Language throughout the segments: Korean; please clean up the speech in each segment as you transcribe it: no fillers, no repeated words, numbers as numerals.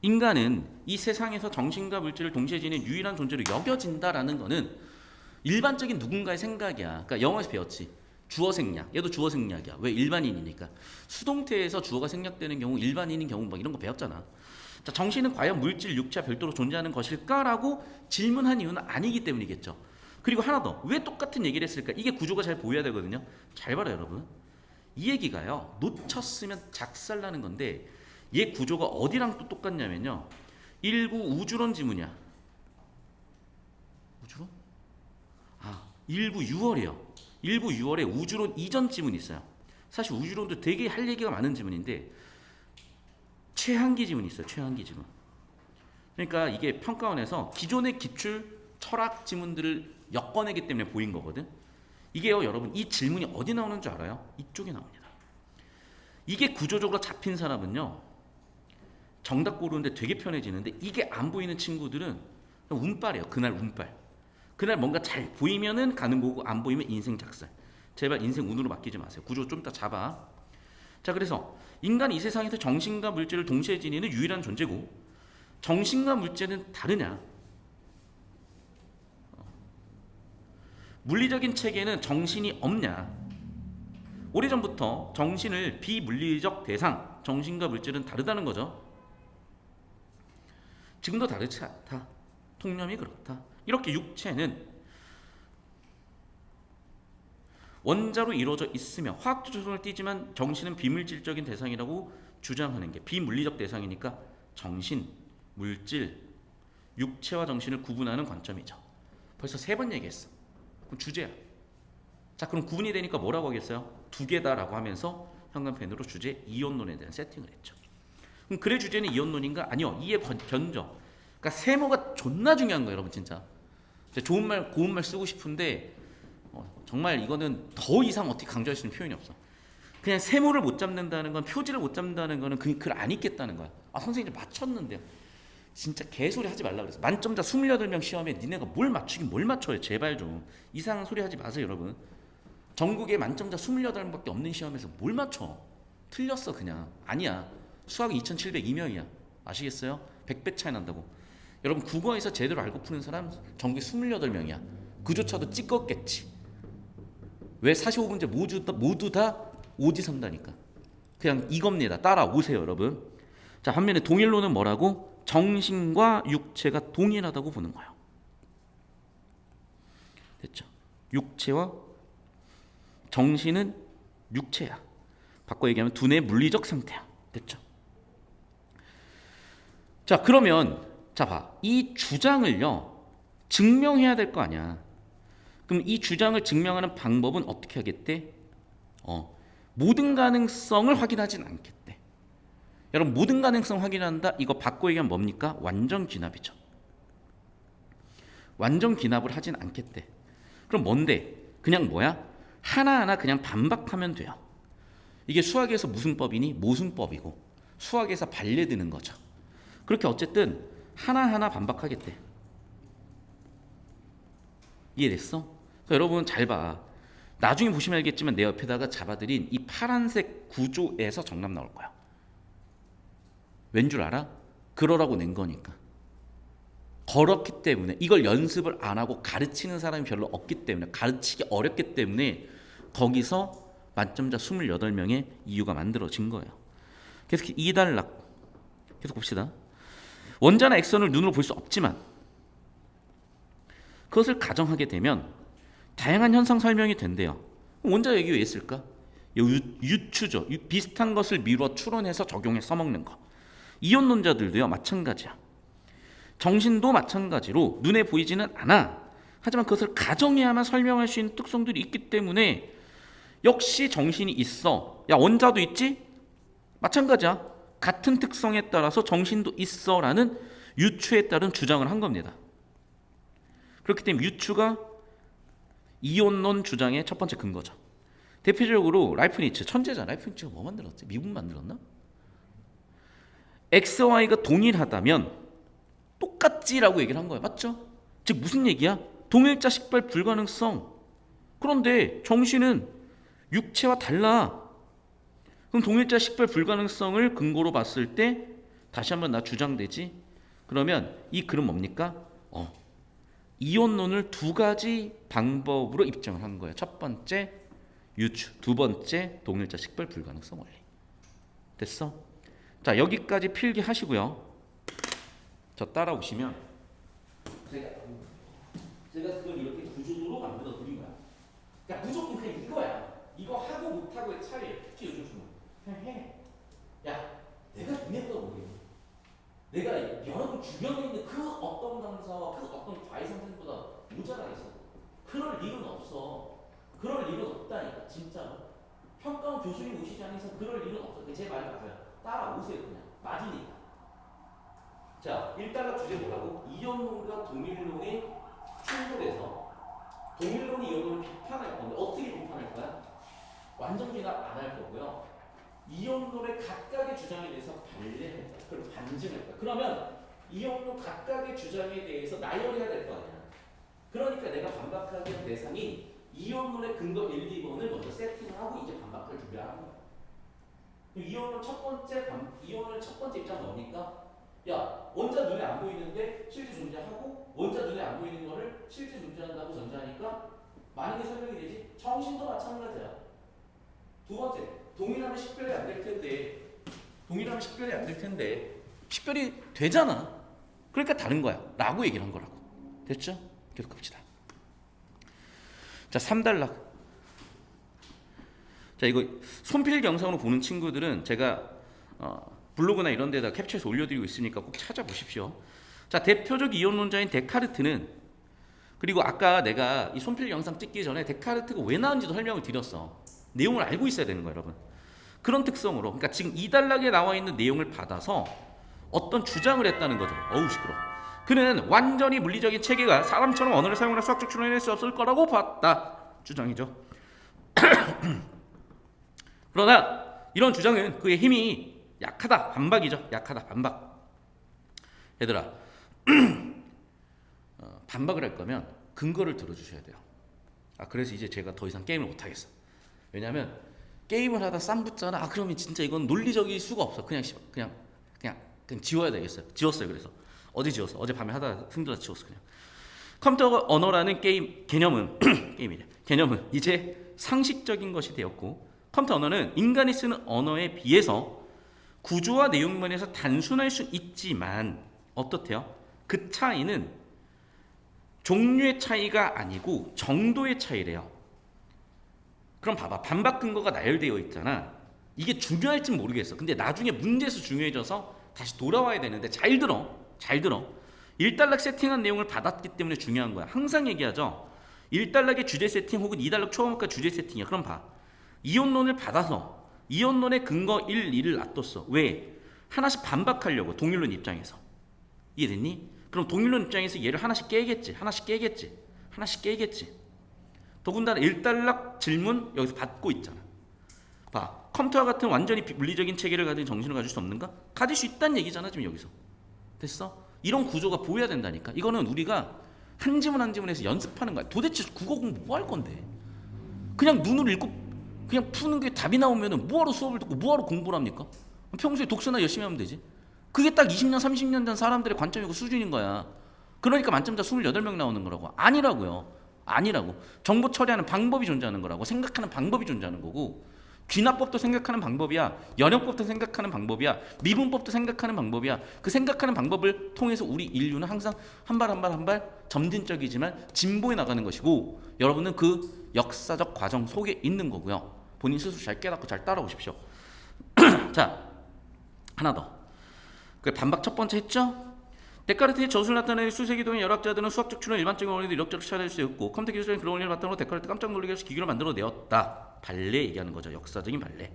인간은 이 세상에서 정신과 물질을 동시에 지닌 유일한 존재로 여겨진다라는 거는 일반적인 누군가의 생각이야. 그러니까 영어에서 배웠지. 주어 생략. 얘도 주어 생략이야. 왜? 일반인이니까. 수동태에서 주어가 생략되는 경우, 일반인인 경우 막 이런 거 배웠잖아. 자, 정신은 과연 물질, 육체와 별도로 존재하는 것일까라고 질문한 이유는 아니기 때문이겠죠. 그리고 하나 더. 왜 똑같은 얘기를 했을까? 이게 구조가 잘 보여야 되거든요. 잘 봐라 여러분. 이 얘기가요. 놓쳤으면 작살나는 건데 얘 구조가 어디랑 또 똑같냐면요. 일구 우주론 지문이야. 우주론? 일구 6월이에요. 일구 6월에 우주론 이전 지문이 있어요. 사실 우주론도 되게 할 얘기가 많은 지문인데 최한기 지문이 있어요. 최한기 지문. 그러니까 이게 평가원에서 기존의 기출 철학 지문들을 엮어내기 때문에 보인 거거든. 이게요 여러분 이 질문이 어디 나오는 줄 알아요? 이쪽에 나옵니다. 이게 구조적으로 잡힌 사람은요 정답 고르는데 되게 편해지는데 이게 안 보이는 친구들은 운빨이에요. 그날 운빨. 그날 뭔가 잘 보이면은 가는 거고 안 보이면 인생 작살. 제발 인생 운으로 맡기지 마세요. 구조 좀 이따 잡아. 자, 그래서 인간이 이 세상에서 정신과 물질을 동시에 지니는 유일한 존재고 정신과 물질은 다르냐? 물리적인 체계는 정신이 없냐? 오래전부터 정신을 비물리적 대상, 정신과 물질은 다르다는 거죠. 지금도 다르지 않다. 통념이 그렇다. 이렇게 육체는 원자로 이루어져 있으며 화학적 조성을 띠지만 정신은 비물질적인 대상이라고 주장하는 게 비물리적 대상이니까 정신, 물질, 육체와 정신을 구분하는 관점이죠. 벌써 3번 얘기했어. 그럼 주제야. 자, 그럼 구분이 되니까 뭐라고 하겠어요? 두 개다라고 하면서 현관펜으로 주제 이온론에 대한 세팅을 했죠. 그럼 글의 주제는 이온론인가? 아니요. 이해 견적. 그러니까 세모가 존나 중요한 거예요, 여러분 진짜. 좋은 말, 고운 말 쓰고 싶은데 정말 이거는 더 이상 어떻게 강조할 수 있는 표현이 없어. 그냥 세모를 못 잡는다는 건, 표지를 못 잡는다는 거는 그 글 안 읽겠다는 거야. 선생님 맞췄는데요. 진짜 개소리 하지 말라 그랬어. 만점자 28명 시험에 니네가 뭘 맞추긴 뭘 맞춰요. 제발 좀. 이상한 소리 하지 마세요, 여러분. 전국에 만점자 28명밖에 없는 시험에서 뭘 맞춰? 틀렸어 그냥. 아니야. 수학 2702명이야. 아시겠어요? 100배 차이 난다고. 여러분 국어에서 제대로 알고 푸는 사람 전국에 28명이야. 그조차도 찍었겠지. 왜 45문제 모두 다 오지선다니까. 그냥 이겁니다. 따라오세요 여러분. 자, 반면에 동일론은 뭐라고? 정신과 육체가 동일하다고 보는 거예요. 됐죠? 육체와 정신은 육체야. 바꿔 얘기하면 두뇌 물리적 상태야. 됐죠? 자, 그러면 자 봐. 이 주장을요 증명해야 될 거 아니야. 그럼 이 주장을 증명하는 방법은 어떻게 하겠대? 모든 가능성을 확인하진 않겠대. 여러분 모든 가능성 확인한다? 이거 바꿔 얘기하면 뭡니까? 완전 귀납이죠. 완전 귀납을 하진 않겠대. 그럼 뭔데? 그냥 뭐야? 하나하나 그냥 반박하면 돼요. 이게 수학에서 무슨 법이니? 모순법이고 수학에서 반례드는 거죠. 그렇게 어쨌든 하나하나 반박하겠대. 이해됐어? 여러분 잘 봐. 나중에 보시면 알겠지만 내 옆에다가 잡아드린 이 파란색 구조에서 정답 나올 거야. 왠 줄 알아? 그러라고 낸 거니까. 그렇기 때문에 이걸 연습을 안 하고 가르치는 사람이 별로 없기 때문에, 가르치기 어렵기 때문에 거기서 만점자 28명의 이유가 만들어진 거예요. 계속 이단락 계속 봅시다. 원자나 액선을 눈으로 볼 수 없지만 그것을 가정하게 되면 다양한 현상 설명이 된대요. 원자 얘기 왜 했을까? 유추죠. 비슷한 것을 미루어 추론해서 적용해 써먹는 거. 이온론자들도요 마찬가지야. 정신도 마찬가지로 눈에 보이지는 않아. 하지만 그것을 가정해야만 설명할 수 있는 특성들이 있기 때문에 역시 정신이 있어. 야, 원자도 있지? 마찬가지야. 같은 특성에 따라서 정신도 있어라는 유추에 따른 주장을 한 겁니다. 그렇기 때문에 유추가 이온론 주장의 첫 번째 근거죠. 대표적으로 라이프니츠, 천재자. 라이프니츠가 뭐 만들었지? 미분 만들었나? XY가 동일하다면 똑같지라고 얘기를 한 거예요. 맞죠? 즉 무슨 얘기야? 동일자 식발 불가능성. 그런데 정신은 육체와 달라. 그럼 동일자 식발 불가능성을 근거로 봤을 때 다시 한번 나 주장되지? 그러면 이 글은 뭡니까? 이혼론을 두 가지 방법으로 입증을 한 거예요. 첫 번째 유추, 두 번째 동일자 식별 불가능성 원리. 됐어? 자, 여기까지 필기하시고요. 저 따라오시면 제가 그걸 이렇게 구조로 만들어 드린 거야. 그러니까 무조건 그냥 이거야. 이거 하고 못하고의 차이. 특히 요즘 좀 그냥 해. 야, 내가 눈에 떠보게. 내가 여러분 주변에 있는 그 어떤 강사와 그 어떤 과외 선생님보다 모자라겠어. 그럴 일은 없어. 그럴 일은 없다니까 진짜로. 평가원 교수님 오시지 않은 이상 그럴 일은 없어. 제 말 맞아요. 따라오세요 그냥. 맞으니까. 자, 1달러 주제 뭐라고? 이혼론과 동일론이 충돌해서 동일론이 이혼론을 비판할 건데 어떻게 비판할 거야? 완전 기납 안 할 거고요. 이혼론의 각각의 주장에 대해서 반례할 거야. 그걸 반증할 거야. 그러면 이혼론 각각의 주장에 대해서 나열해야 될 거 아니야. 그러니까 내가 반박하기 위한 대상이 이혼론의 근거 1, 2번을 먼저 세팅을 하고 이제 반박을 준비하는 거야. 이혼론 이혼론의 첫 번째 입장 뭡니까? 야, 원자 눈에 안 보이는데 실제 존재하고 원자 눈에 안 보이는 거를 실제 존재한다고 전제하니까 만약에 설명이 되지? 정신도 마찬가지야. 두 번째, 동일하면 식별이 안 될 텐데 식별이 되잖아. 그러니까 다른 거야 라고 얘기를 한 거라고. 됐죠? 계속 갑시다. 자, 3단락. 자, 이거 손필 영상으로 보는 친구들은 제가 블로그나 이런 데다 캡처해서 올려드리고 있으니까 꼭 찾아보십시오. 자, 대표적 이혼론자인 데카르트는, 그리고 아까 내가 이 손필 영상 찍기 전에 데카르트가 왜 나왔는지도 설명을 드렸어. 내용을 알고 있어야 되는 거예요, 여러분. 그런 특성으로, 그러니까 지금 이 단락에 나와 있는 내용을 받아서 어떤 주장을 했다는 거죠. 어우 시끄러. 그는 완전히 물리적인 체계가 사람처럼 언어를 사용하는 수학적 추론을 해낼 수 없을 거라고 봤다. 주장이죠. 그러나 이런 주장은 그의 힘이 약하다. 반박이죠. 약하다. 반박. 얘들아, 반박을 할 거면 근거를 들어주셔야 돼요. 그래서 이제 제가 더 이상 게임을 못하겠어. 왜냐하면 게임을 하다 쌈 붙잖아. 그러면 진짜 이건 논리적일 수가 없어. 그냥 지워야 되겠어요. 지웠어요. 그래서 어제 지웠어. 어제 밤에 하다 힘들어서 지웠어. 그냥. 컴퓨터 언어라는 개념은 개념은 이제 상식적인 것이 되었고, 컴퓨터 언어는 인간이 쓰는 언어에 비해서 구조와 내용 면에서 단순할 수 있지만 어떻대요? 그 차이는 종류의 차이가 아니고 정도의 차이래요. 그럼 봐봐, 반박 근거가 나열되어 있잖아. 이게 중요할진 모르겠어. 근데 나중에 문제에서 중요해져서 다시 돌아와야 되는데, 잘 들어. 1단락 세팅한 내용을 받았기 때문에 중요한 거야. 항상 얘기하죠. 1단락의 주제 세팅 혹은 2단락 초음과 주제 세팅이야. 그럼 봐, 이혼론을 받아서 이혼론의 근거 1, 2를 놔뒀어. 왜? 하나씩 반박하려고. 동일론 입장에서. 이해됐니? 그럼 동일론 입장에서 얘를 하나씩 깨겠지. 더군다나 1단락 질문 여기서 받고 있잖아. 봐, 컴퓨터와 같은 완전히 물리적인 체계를 가진 정신을 가질 수 없는가? 가질 수 있다는 얘기잖아 지금 여기서. 됐어? 이런 구조가 보여야 된다니까. 이거는 우리가 한 지문 한 지문에서 연습하는 거야. 도대체 국어 공부 뭐 할 건데? 그냥 눈으로 읽고 그냥 푸는 게 답이 나오면은 뭐하러 수업을 듣고 뭐하러 공부를 합니까? 평소에 독서나 열심히 하면 되지. 그게 딱 20년 30년 전 사람들의 관점이고 수준인 거야. 그러니까 만점자 28명 나오는 거라고. 아니라고. 정보 처리하는 방법이 존재하는 거라고. 생각하는 방법이 존재하는 거고, 귀납법도 생각하는 방법이야. 연역법도 생각하는 방법이야. 미분법도 생각하는 방법이야. 그 생각하는 방법을 통해서 우리 인류는 항상 한 발 점진적이지만 진보해 나가는 것이고, 여러분은 그 역사적 과정 속에 있는 거고요. 본인 스스로 잘 깨닫고 잘 따라오십시오. 자, 하나 더. 그 반박 첫 번째 했죠? 데카르트의 저술을 나타내는 수세기동의 열학자들은 수학적 추론 일반적인 원리도 이력적으로 찾아낼 수 있고, 컴퓨터 기술적인 그런 원리를 바탕으로 데카르트 깜짝 놀라게 해서 기계를 만들어내었다. 발레 얘기하는 거죠. 역사적인 발레.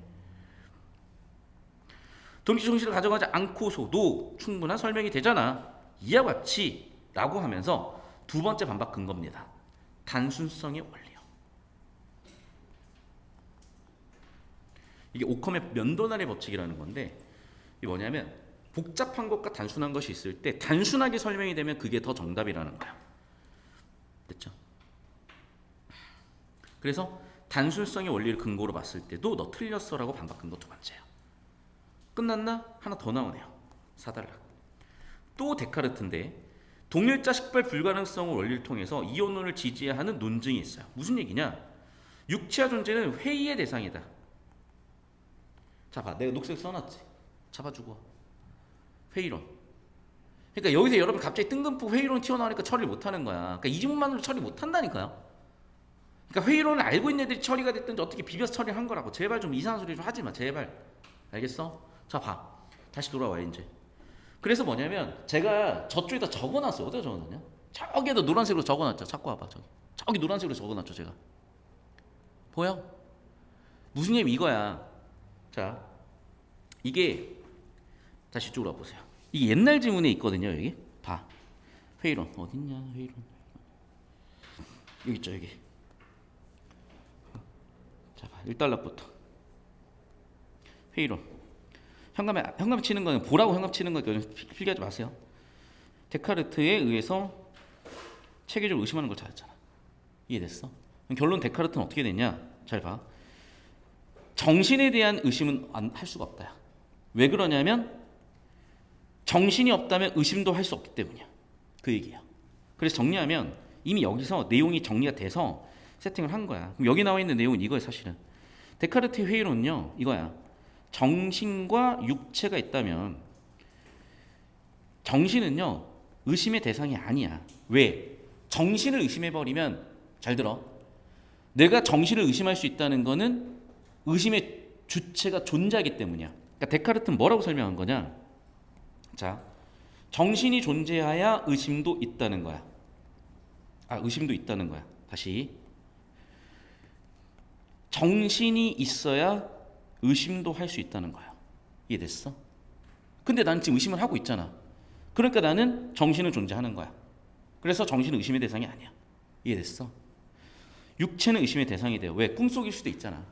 동기적 정신을 가져가지 않고서도 충분한 설명이 되잖아. 이와 같이 라고 하면서 두 번째 반박 근거입니다. 단순성의 원리요. 이게 오컴의 면도날의 법칙이라는 건데, 이게 뭐냐면 복잡한 것과 단순한 것이 있을 때 단순하게 설명이 되면 그게 더 정답이라는 거야. 됐죠? 그래서 단순성의 원리를 근거로 봤을 때도 너 틀렸어라고 반박 근거 두 번째야. 끝났나? 하나 더 나오네요. 4단락. 또 데카르트인데 동일자 식발 불가능성 원리를 통해서 이혼론을 지지하는 논증이 있어요. 무슨 얘기냐? 육체와 존재는 회의의 대상이다. 자, 봐. 내가 녹색 써놨지. 잡아주고. 회의론. 그러니까 여기서 여러분 갑자기 뜬금포 회의론 튀어나오니까 처리를 못하는 거야. 그러니까 이 지문만으로 처리 못한다니까요. 그러니까 회의론을 알고 있는 애들이 처리가 됐든지 어떻게 비벼서 처리한 거라고. 제발 좀 이상한 소리 좀 하지 마. 제발. 알겠어? 자, 봐. 다시 돌아와 이제. 그래서 뭐냐면 제가 저쪽에다 적어놨어요. 어디다 적어놨냐? 저기에다 노란색으로 적어놨죠. 찾고 와봐. 저기 노란색으로 적어놨죠. 제가. 보여? 무슨 얘기 이거야. 자, 이게 다시 이쪽으로 와보세요. 이게 옛날 지문에 있거든요. 여기 봐. 회의론 어딨냐? 회의론 여기 있죠. 여기. 자, 봐. 1단락부터 회의론. 현감 치는 거는 보라고 현감 치는 거 필기하지 마세요. 데카르트에 의해서 체계적으로 의심하는 걸 찾았잖아. 이해됐어? 결론 데카르트는 어떻게 됐냐? 잘 봐. 정신에 대한 의심은 할 수가 없다. 왜 그러냐면 정신이 없다면 의심도 할 수 없기 때문이야. 그 얘기야. 그래서 정리하면 이미 여기서 내용이 정리가 돼서 세팅을 한 거야. 그럼 여기 나와 있는 내용은 이거야. 사실은 데카르트의 회의론은요 이거야. 정신과 육체가 있다면 정신은요 의심의 대상이 아니야. 왜? 정신을 의심해버리면, 잘 들어, 내가 정신을 의심할 수 있다는 거는 의심의 주체가 존재하기 때문이야. 그러니까 데카르트는 뭐라고 설명한 거냐? 자, 정신이 존재해야 의심도 있다는 거야. 의심도 있다는 거야. 다시, 정신이 있어야 의심도 할 수 있다는 거야. 이해됐어? 근데 나는 지금 의심을 하고 있잖아. 그러니까 나는 정신은 존재하는 거야. 그래서 정신은 의심의 대상이 아니야. 이해됐어? 육체는 의심의 대상이 돼요. 왜? 꿈속일 수도 있잖아.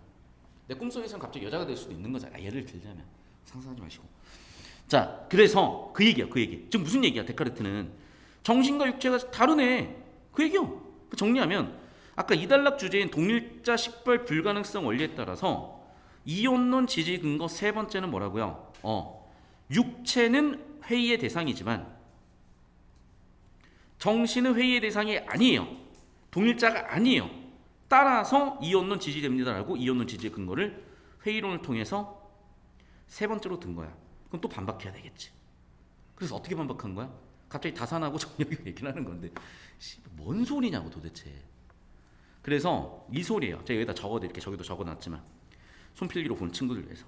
내 꿈속에서는 갑자기 여자가 될 수도 있는 거잖아. 예를 들자면. 상상하지 마시고. 자, 그래서 그 얘기야. 그 얘기. 지금 무슨 얘기야? 데카르트는 정신과 육체가 다르네. 그 얘기요. 정리하면 아까 이단락 주제인 동일자 식발 불가능성 원리에 따라서 이혼론 지지 근거 세 번째는 뭐라고요? 육체는 회의의 대상이지만 정신은 회의의 대상이 아니에요. 동일자가 아니에요. 따라서 이혼론 지지됩니다라고 이혼론 지지의 근거를 회의론을 통해서 세 번째로 든 거야. 그럼 또 반박해야 되겠지. 그래서 어떻게 반박한 거야? 갑자기 다산하고 정력이 얘기를 하는 건데 뭔 소리냐고 도대체. 그래서 이 소리예요. 제가 여기다 적어드릴게요. 저기도 적어놨지만 손필기로 본 친구들 위해서.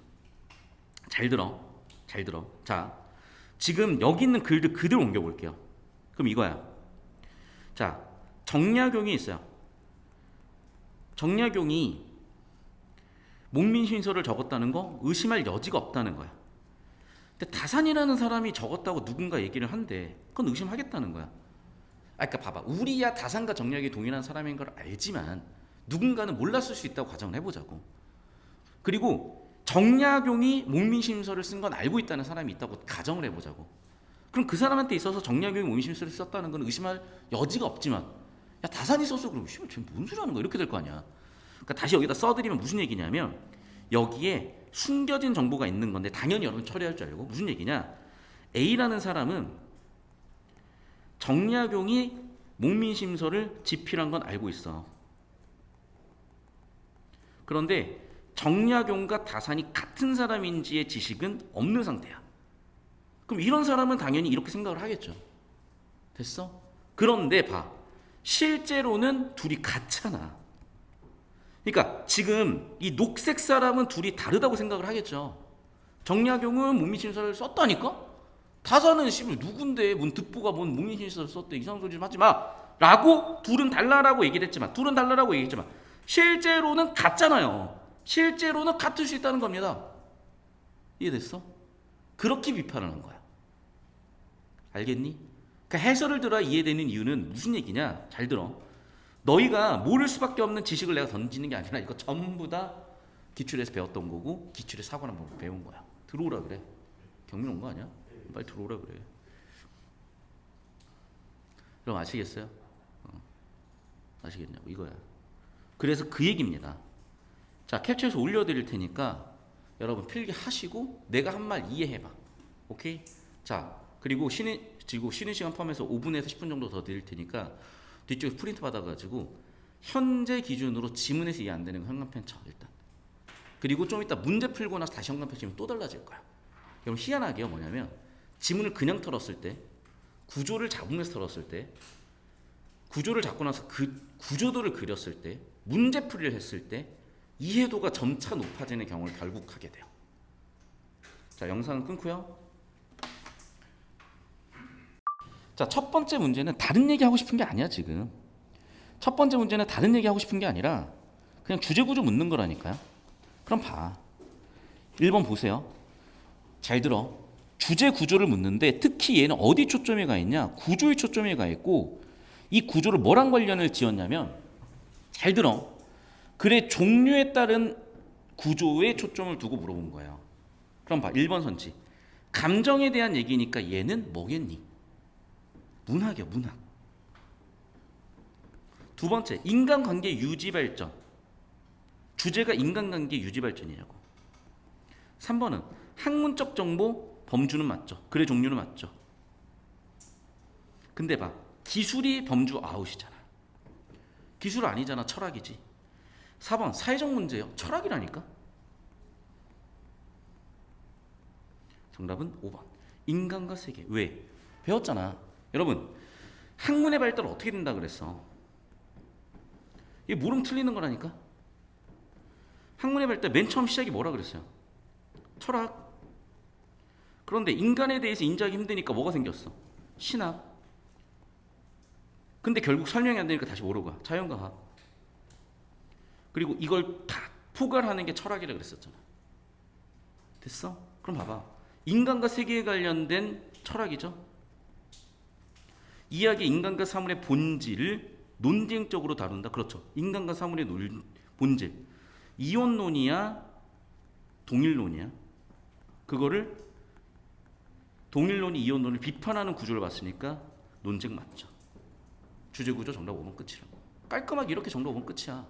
잘 들어. 잘 들어. 자, 지금 여기 있는 글들 그대로 옮겨볼게요. 그럼 이거야. 자, 정약용이 있어요. 정약용이 목민신서를 적었다는 거 의심할 여지가 없다는 거야. 근데 다산이라는 사람이 적었다고 누군가 얘기를 한대. 그건 의심하겠다는 거야. 그러니까 봐봐. 우리야 다산과 정약이 동일한 사람인 걸 알지만 누군가는 몰랐을 수 있다고 가정을 해보자고. 그리고 정약용이 목민심서를 쓴 건 알고 있다는 사람이 있다고 가정을 해보자고. 그럼 그 사람한테 있어서 정약용이 목민심서를 썼다는 건 의심할 여지가 없지만, 야 다산이 썼어 그러면 씨발 쟤 뭔 소리 하는 거야? 이렇게 될 거 아니야. 그러니까 다시 여기다 써드리면 무슨 얘기냐면 여기에 숨겨진 정보가 있는 건데 당연히 여러분 처리할 줄 알고. 무슨 얘기냐? A라는 사람은 정약용이 목민심서를 집필한 건 알고 있어. 그런데 정약용과 다산이 같은 사람인지의 지식은 없는 상태야. 그럼 이런 사람은 당연히 이렇게 생각을 하겠죠. 됐어? 그런데 봐. 실제로는 둘이 같잖아. 그러니까 지금 이 녹색 사람은 둘이 다르다고 생각을 하겠죠. 정약용은 목민심서를 썼다니까? 다산은 씨발 누군데 뭔 듣보가 뭔 목민심서를 썼대. 이상한 소리 좀 하지 마 라고 둘은 달라라고 얘기를 했지만, 둘은 달라라고 얘기했지만 실제로는 같잖아요. 실제로는 같을 수 있다는 겁니다. 이해됐어? 그렇게 비판을 한 거야. 알겠니? 그러니까 해설을 들어야 이해되는 이유는 무슨 얘기냐? 잘 들어. 너희가 모를 수밖에 없는 지식을 내가 던지는 게 아니라 이거 전부 다 기출에서 배웠던 거고 기출에 사고난 법 배운 거야. 들어오라 그래. 경민 온 거 아니야? 빨리 들어오라 그래. 그럼 아시겠어요? 아시겠냐고 이거야. 그래서 그 얘기입니다. 자, 캡처해서 올려드릴 테니까 여러분 필기하시고 내가 한 말 이해해봐. 오케이? 자. 자, 그리고 쉬는 시간 포함해서 5분에서 10분 정도 더 드릴 테니까 뒤쪽에 프린트 받아가지고 현재 기준으로 지문에서 이해 안 되는 거 현관펜 쳐 일단. 그리고 좀 이따 문제 풀고 나서 다시 현관펜 치면 또 달라질 거야. 그럼 희한하게요 뭐냐면 지문을 그냥 털었을 때 구조를 잡으면서 털었을 때 구조를 잡고 나서 그 구조도를 그렸을 때 문제풀이를 했을 때 이해도가 점차 높아지는 경우를 결국 하게 돼요. 자, 영상은 끊고요. 자, 첫 번째 문제는 다른 얘기 하고 싶은 게 아니야 지금. 첫 번째 문제는 다른 얘기 하고 싶은 게 아니라 그냥 주제 구조 묻는 거라니까요. 그럼 봐. 1번 보세요. 잘 들어. 주제 구조를 묻는데 특히 얘는 어디 초점이 가 있냐? 구조에 초점이 가 있고 이 구조를 뭐랑 관련을 지었냐면 잘 들어. 글의 종류에 따른 구조에 초점을 두고 물어본 거예요. 그럼 봐. 1번 선지. 감정에 대한 얘기니까 얘는 뭐겠니? 문학이야, 문학. 두 번째, 인간관계 유지 발전. 주제가 인간관계 유지 발전이냐고. 3번은 학문적 정보 범주는 맞죠. 글의 종류는 맞죠. 근데 봐. 기술이 범주 아웃이잖아. 기술 아니잖아. 철학이지. 4번 사회적 문제요. 철학이라니까. 정답은 5번. 인간과 세계. 왜? 배웠잖아. 여러분, 학문의 발달 어떻게 된다 그랬어? 이게 모르면 틀리는 거라니까. 학문의 발달 맨 처음 시작이 뭐라 그랬어요? 철학. 그런데 인간에 대해서 인지하기 힘드니까 뭐가 생겼어? 신학. 근데 결국 설명이 안 되니까 다시 뭐로 가? 자연과학. 그리고 이걸 다 포괄하는 게 철학이라 그랬었잖아. 됐어? 그럼 봐봐. 인간과 세계에 관련된 철학이죠. 이야기 인간과 사물의 본질을 논쟁적으로 다룬다. 그렇죠. 인간과 사물의 본질. 이원론이야, 동일론이야. 그거를 동일론이 이원론을 비판하는 구조를 봤으니까 논쟁 맞죠. 주제 구조 정답 5번 끝이라고. 깔끔하게 이렇게 정답 5번 끝이야.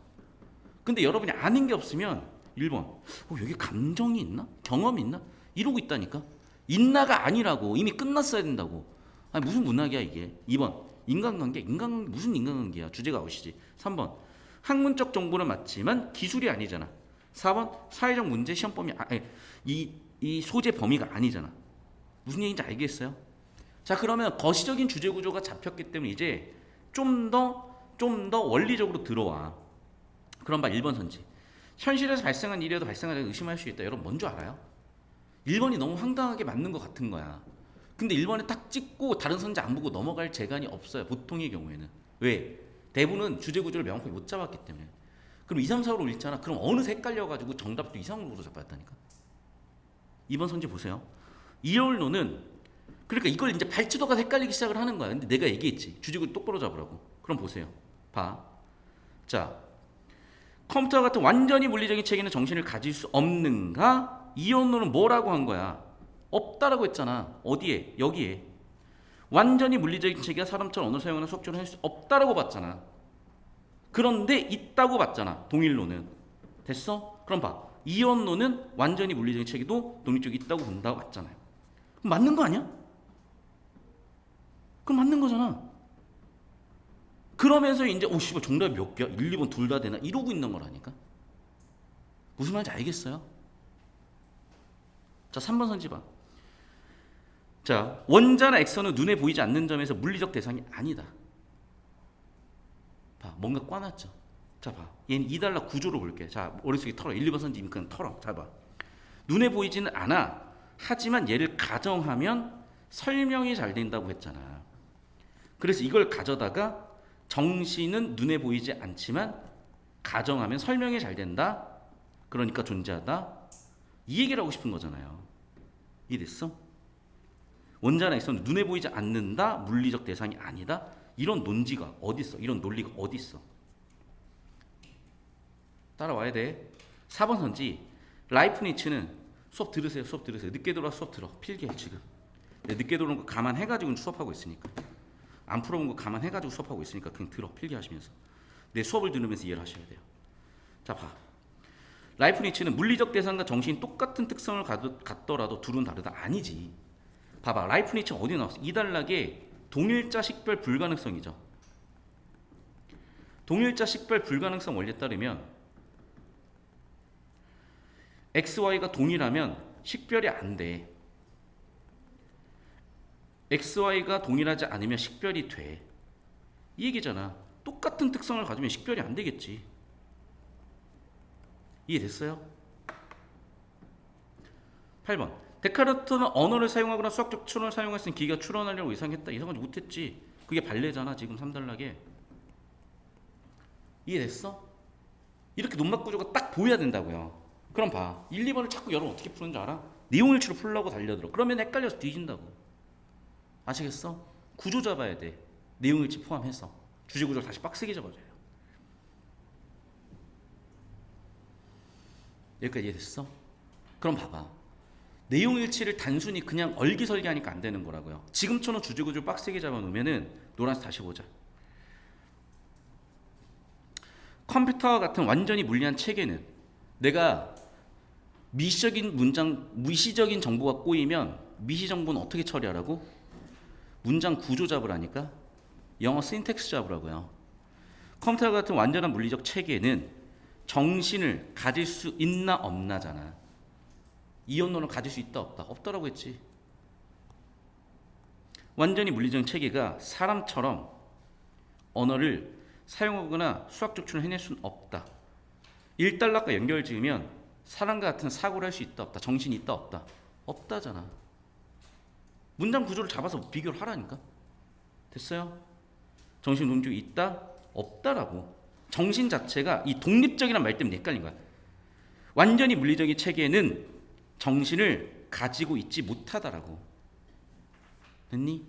근데 여러분이 아는 게 없으면 1번 여기 감정이 있나? 경험이 있나? 이러고 있다니까. 있나가 아니라고. 이미 끝났어야 된다고. 아니 무슨 문학이야 이게. 2번 인간관계. 인간관계 무슨 인간관계야. 주제가 아웃이지. 3번 학문적 정보는 맞지만 기술이 아니잖아. 4번 사회적 문제 시험 범위 이 소재 범위가 아니잖아. 무슨 얘기인지 알겠어요? 자, 그러면 거시적인 주제 구조가 잡혔기 때문에 이제 좀 더 원리적으로 들어와. 그럼 봐. 1번 선지. 현실에서 발생한 일이라도 발생하지 의심할 수 있다. 여러분 뭔지 알아요? 1번이 너무 황당하게 맞는 것 같은 거야. 근데 1번에 딱 찍고 다른 선지 안 보고 넘어갈 재간이 없어요. 보통의 경우에는. 왜? 대부분은 주제 구조를 명확하게 못 잡았기 때문에. 그럼 2, 3, 4로 읽잖아. 그럼 어느새 헷갈려가지고 정답도 이상으로 잡았다니까. 2번 선지 보세요. 이월로는 그러니까 이걸 이제 발치도가 헷갈리기 시작을 하는 거야. 근데 내가 얘기했지. 주제 구조 똑바로 잡으라고. 그럼 보세요. 봐. 자, 컴퓨터와 같은 완전히 물리적인 체계는 정신을 가질 수 없는가? 이원론은 뭐라고 한 거야? 없다라고 했잖아. 어디에? 여기에. 완전히 물리적인 체계가 사람처럼 언어를 사용하는 속조를 할 수 없다라고 봤잖아. 그런데 있다고 봤잖아. 동일론은. 됐어? 그럼 봐. 이원론은 완전히 물리적인 체계도 독립적이 있다고 본다고 봤잖아요. 그럼 맞는 거 아니야? 그럼 맞는 거잖아. 그러면서 이제 씨발 정답이 몇 개야? 1, 2번 둘 다 되나? 이러고 있는 거라니까. 무슨 말인지 알겠어요? 자, 3번 선지 봐. 자, 원자나 액선은 눈에 보이지 않는 점에서 물리적 대상이 아니다. 봐, 뭔가 꽈놨죠. 자, 봐. 얘는 2달러 구조로 볼게. 자, 머릿속에 털어. 1, 2번 선지 그냥 털어. 자, 봐. 눈에 보이지는 않아. 하지만 얘를 가정하면 설명이 잘 된다고 했잖아. 그래서 이걸 가져다가 정신은 눈에 보이지 않지만 가정하면 설명이 잘 된다. 그러니까 존재하다. 이 얘기를 하고 싶은 거잖아요. 이해됐어? 원자나 액선은 눈에 보이지 않는다. 물리적 대상이 아니다. 이런 논지가 어디 있어? 이런 논리가 어디 있어? 따라와야 돼. 4번 선지. 라이프니츠는 수업 들으세요. 수업 들으세요. 늦게 들어와 수업 들어. 필기해 지금. 늦게 들어온 거 감안해가지고 수업하고 있으니까. 안 풀어본 거 감안해가지고 수업하고 있으니까 그냥 들어. 필기하시면서. 내 수업을 들으면서 이해를 하셔야 돼요. 자, 봐. 라이프니츠는 물리적 대상과 정신이 똑같은 특성을 갖더라도 둘은 다르다. 아니지. 봐봐. 라이프니츠가 어디 나왔어? 이단락에 동일자 식별 불가능성이죠. 동일자 식별 불가능성 원리에 따르면 XY가 동일하면 식별이 안 돼. XY가 동일하지 않으면 식별이 돼. 이 얘기잖아. 똑같은 특성을 가지면 식별이 안 되겠지. 이해됐어요? 8번. 데카르트는 언어를 사용하거나 수학적 추론을 사용할 수 있는 기계가 추론하려고 예상했다. 예상하지 못했지. 그게 발레잖아. 지금 3단락에. 이해됐어? 이렇게 논밭 구조가 딱 보여야 된다고요. 그럼 봐. 1, 2번을 자꾸 여러분 어떻게 푸는 줄 알아? 내용일치로 풀려고 달려들어. 그러면 헷갈려서 뒤진다고. 아시겠어? 구조 잡아야 돼. 내용일치 포함해서. 주제 구조를 다시 빡세게 잡아줘요. 여기까지 이해됐어? 그럼 봐봐. 내용일치를 단순히 그냥 얼기설기하니까 안 되는 거라고요. 지금처럼 주제 구조를 빡세게 잡아놓으면은 노란색 다시 보자. 컴퓨터와 같은 완전히 물리한 체계는 내가 미시적인 정보가 꼬이면 미시 정보는 어떻게 처리하라고? 문장 구조 잡으라니까. 영어 신텍스 잡으라고요. 컴퓨터와 같은 완전한 물리적 체계는 정신을 가질 수 있나 없나잖아. 이언론을 가질 수 있다 없다? 없다라고 했지. 완전히 물리적 체계가 사람처럼 언어를 사용하거나 수학적 추론을 해낼 수는 없다. 1단락과 연결 지으면 사람과 같은 사고를 할 수 있다 없다? 정신이 있다 없다? 없다잖아. 문장 구조를 잡아서 비교를 하라니까. 됐어요? 정신 동력이 있다? 없다라고. 정신 자체가 이 독립적이란 말 때문에 헷갈린 거야. 완전히 물리적인 체계는 정신을 가지고 있지 못하다라고. 됐니?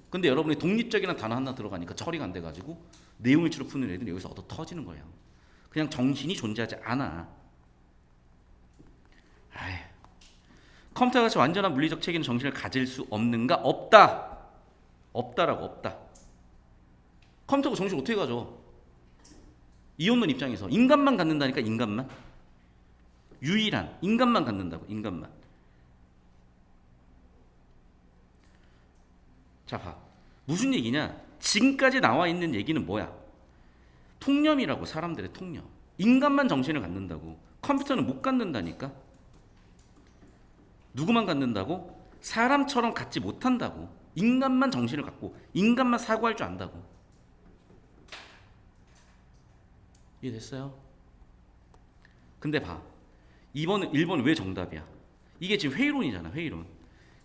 근데 여러분이 독립적이라는 단어 하나 들어가니까 처리가 안 돼가지고 내용일치로 푸는 애들이 여기서 얻어 터지는 거예요. 그냥 정신이 존재하지 않아. 아휴. 컴퓨터가 같이 완전한 물리적 체계는 정신을 가질 수 없는가? 없다. 없다라고. 없다. 컴퓨터가 정신을 어떻게 가져? 이혼론 입장에서 인간만 갖는다니까. 인간만. 유일한 인간만 갖는다고. 인간만. 자, 봐. 무슨 얘기냐? 지금까지 나와 있는 얘기는 뭐야? 통념이라고. 사람들의 통념. 인간만 정신을 갖는다고. 컴퓨터는 못 갖는다니까. 누구만 갖는다고? 사람처럼 갖지 못한다고. 인간만 정신을 갖고 인간만 사고할 줄 안다고. 이해됐어요? 근데 봐. 1번 왜 정답이야? 이게 지금 회의론이잖아. 회의론.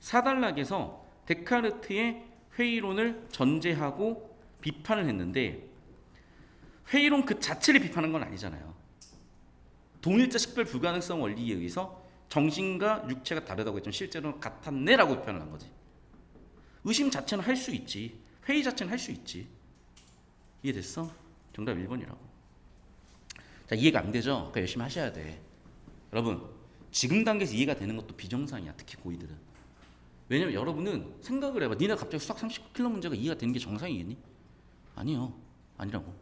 4단락에서 데카르트의 회의론을 전제하고 비판을 했는데 회의론 그 자체를 비판한 건 아니잖아요. 동일자 식별 불가능성 원리에 의해서 정신과 육체가 다르다고 했지만 실제로는 같았네라고 비판을 한 거지. 의심 자체는 할 수 있지. 회의 자체는 할 수 있지. 이해됐어? 정답 1번이라고. 자, 이해가 안 되죠? 그러니까 열심히 하셔야 돼. 여러분, 지금 단계에서 이해가 되는 것도 비정상이야. 특히 고2들은. 왜냐면 여러분은 생각을 해봐. 니네 갑자기 수학 39킬러 문제가 이해가 되는 게 정상이겠니? 아니요. 아니라고.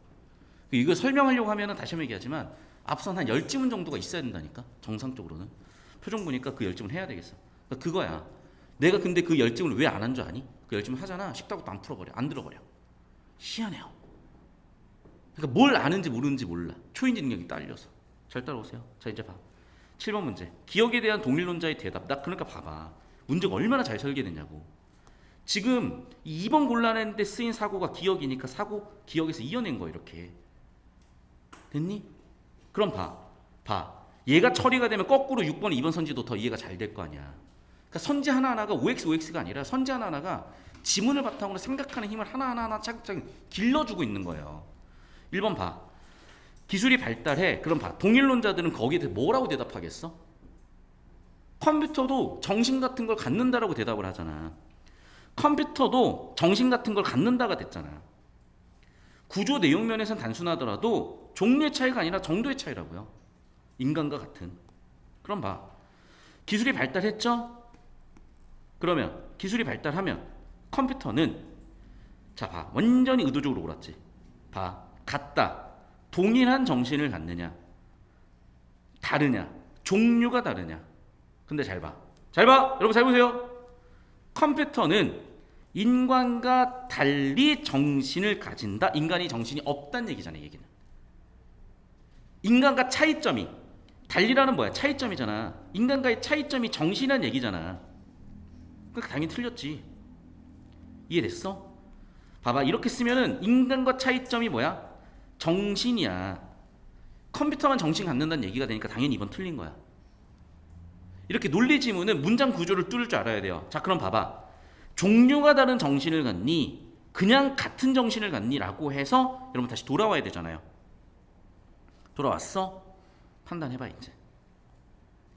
이거 설명하려고 하면 다시 한번 얘기하지만 앞선 한 10지문 정도가 있어야 된다니까. 정상적으로는. 표정 보니까 그 10지문 해야 되겠어. 그러니까 그거야. 내가 근데 그 10지문을 왜 안 한 줄 아니? 그 10지문 하잖아. 쉽다고 또 안 풀어버려. 안 들어버려. 희한해요. 그러니까 뭘 아는지 모르는지 몰라. 초인지 능력이 딸려서. 잘 따라오세요. 자, 이제 봐. 7번 문제. 기억에 대한 동일론자의 대답. 나 그러니까 봐봐. 문제가 얼마나 잘 설계됐냐고. 지금 2번 곤란했는데 쓰인 사고가 기억이니까 기억에서 이어낸 거 이렇게. 됐니? 그럼 봐. 얘가 처리가 되면 거꾸로 6번, 2번 선지도 더 이해가 잘 될 거 아니야. 그러니까 선지 하나하나가 OX, OX가 아니라 선지 하나하나가 지문을 바탕으로 생각하는 힘을 하나하나 차근차근 길러주고 있는 거예요. 1번 봐. 기술이 발달해. 그럼 봐. 동일론자들은 거기에 대해 뭐라고 대답하겠어? 컴퓨터도 정신 같은 걸 갖는다라고 대답을 하잖아. 컴퓨터도 정신 같은 걸 갖는다가 됐잖아. 구조 내용 면에서는 단순하더라도 종류의 차이가 아니라 정도의 차이라고요. 인간과 같은. 그럼 봐. 기술이 발달했죠? 그러면 기술이 발달하면 컴퓨터는 자, 봐. 완전히 의도적으로 옳았지. 봐. 같다. 동일한 정신을 갖느냐? 다르냐? 종류가 다르냐? 근데 잘 봐. 여러분 잘 보세요. 컴퓨터는 인간과 달리 정신을 가진다. 인간이 정신이 없다는 얘기잖아요. 얘기는 인간과 차이점이, 달리라는 뭐야? 차이점이잖아. 인간과의 차이점이 정신이란 얘기잖아. 그러니까 당연히 틀렸지. 이해됐어? 봐봐, 이렇게 쓰면은 인간과 차이점이 뭐야? 정신이야. 컴퓨터만 정신 갖는다는 얘기가 되니까 당연히 이번 틀린 거야. 이렇게 논리 지문은 문장 구조를 뚫을 줄 알아야 돼요. 자, 그럼 봐봐. 종류가 다른 정신을 갖니? 그냥 같은 정신을 갖니? 라고 해서 여러분 다시 돌아와야 되잖아요. 돌아왔어? 판단해봐 이제.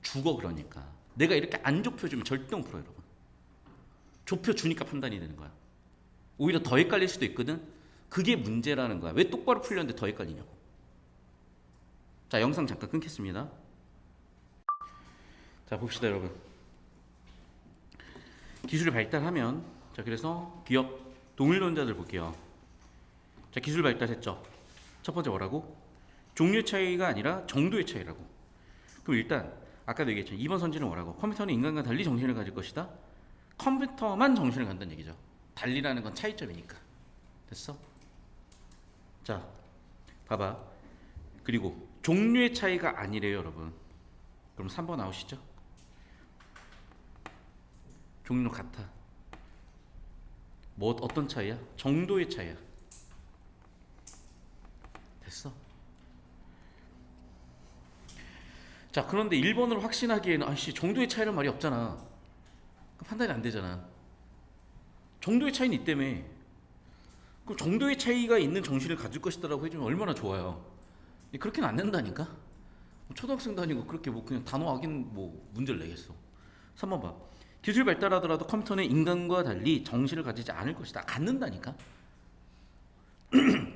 죽어. 그러니까 내가 이렇게 안 좁혀주면 절대 못 풀어 여러분. 좁혀주니까 판단이 되는 거야. 오히려 더 헷갈릴 수도 있거든. 그게 문제라는 거야. 왜 똑바로 풀렸는데 더 헷갈리냐고. 자, 영상 잠깐 끊겠습니다. 자, 봅시다 여러분. 기술이 발달하면, 자, 그래서 기업 동일론자들 볼게요. 자, 기술 발달했죠. 첫 번째 뭐라고? 종류의 차이가 아니라 정도의 차이라고. 그럼 일단 아까도 얘기했죠. 2번 선지는 뭐라고? 컴퓨터는 인간과 달리 정신을 가질 것이다. 컴퓨터만 정신을 갖는다는 얘기죠. 달리라는 건 차이점이니까. 됐어? 자, 봐봐. 그리고 종류의 차이가 아니래요 여러분. 그럼 3번 나오시죠? 종류는 같아. 뭐 어떤 차이야? 정도의 차이야. 됐어? 자, 그런데 1번으로 확신하기에는 아씨 정도의 차이란 말이 없잖아. 판단이 안 되잖아. 정도의 차이는 있다며. 그 정도의 차이가 있는 정신을 가질 것이다라고 해주면 얼마나 좋아요. 그렇게는 안 된다니까. 초등학생도 아니고 그렇게 뭐 그냥 단어 확인 뭐 문제를 내겠어. 3번 봐. 기술이 발달하더라도 컴퓨터는 인간과 달리 정신을 가지지 않을 것이다. 갖는다니까.